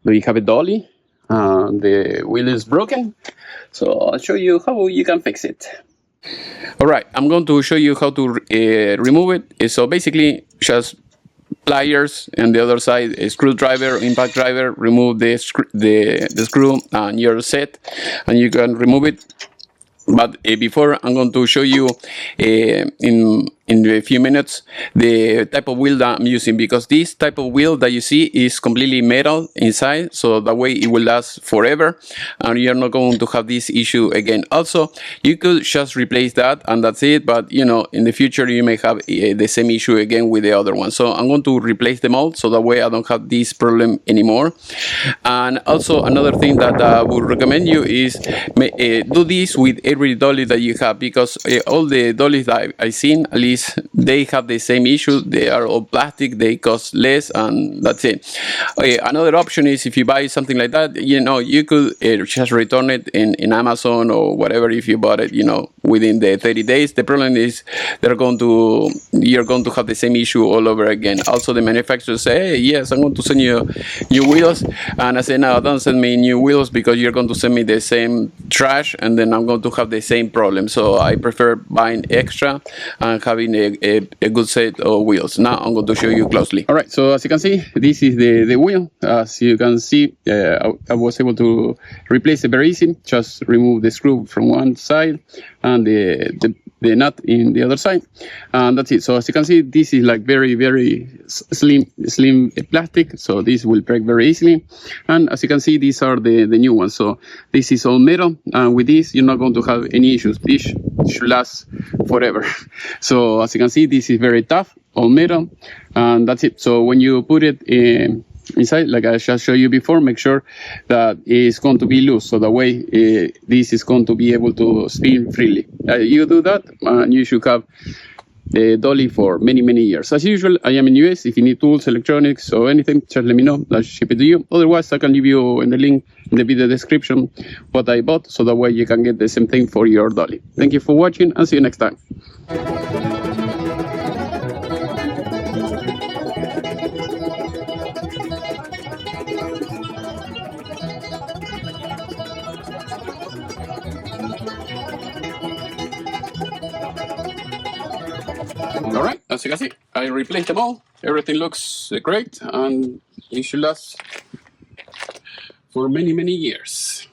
we have a dolly. The wheel is broken, so I'll show you how you can fix it. All right, I'm going to show you how to remove it. So basically, just pliers, and the other side a screwdriver, impact driver. Remove the screw, and you're set, and you can remove it. But before, I'm going to show you in a few minutes the type of wheel that I'm using, because this type of wheel that you see is completely metal inside, so that way it will last forever and you're not going to have this issue again. Also, you could just replace that and that's it, but you know, in the future you may have the same issue again with the other one. So I'm going to replace them all, so that way I don't have this problem anymore. And also, another thing that I would recommend you is do this with every dolly that you have, because all the dollies that I've seen, at least, they have the same issue. They are all plastic, they cost less, and that's it. Another option is, if you buy something like that, you know, you could just return it in Amazon or whatever, if you bought it, you know, within the 30 days. The problem is you're going to have the same issue all over again. Also, the manufacturer say, hey, yes, I'm going to send you new wheels, and I say, no, don't send me new wheels, because you're going to send me the same trash, and then I'm going to have the same problem. So I prefer buying extra and having a good set of wheels. Now I'm going to show you closely. All right, so as you can see, this is the wheel. As you can see, I was able to replace it very easy. Just remove the screw from one side and the nut in the other side, and that's it. So as you can see, this is like very slim plastic, so this will break very easily. And as you can see, these are the new ones. So this is all metal, and with this you're not going to have any issues. This should last forever. So as you can see, this is very tough, all metal, and that's it. So when you put it inside, like I just showed you before, make sure that it's going to be loose, so that way this is going to be able to spin freely. You do that, and you should have the dolly for many years. As usual, I am in US. If you need tools, electronics, or anything, just let me know. I'll ship it to you. Otherwise, I can leave you in the link in the video description what I bought, so that way you can get the same thing for your dolly. Thank you for watching, and see you next time. All right, as you can see, I replaced them all. Everything looks great, and it should last for many years.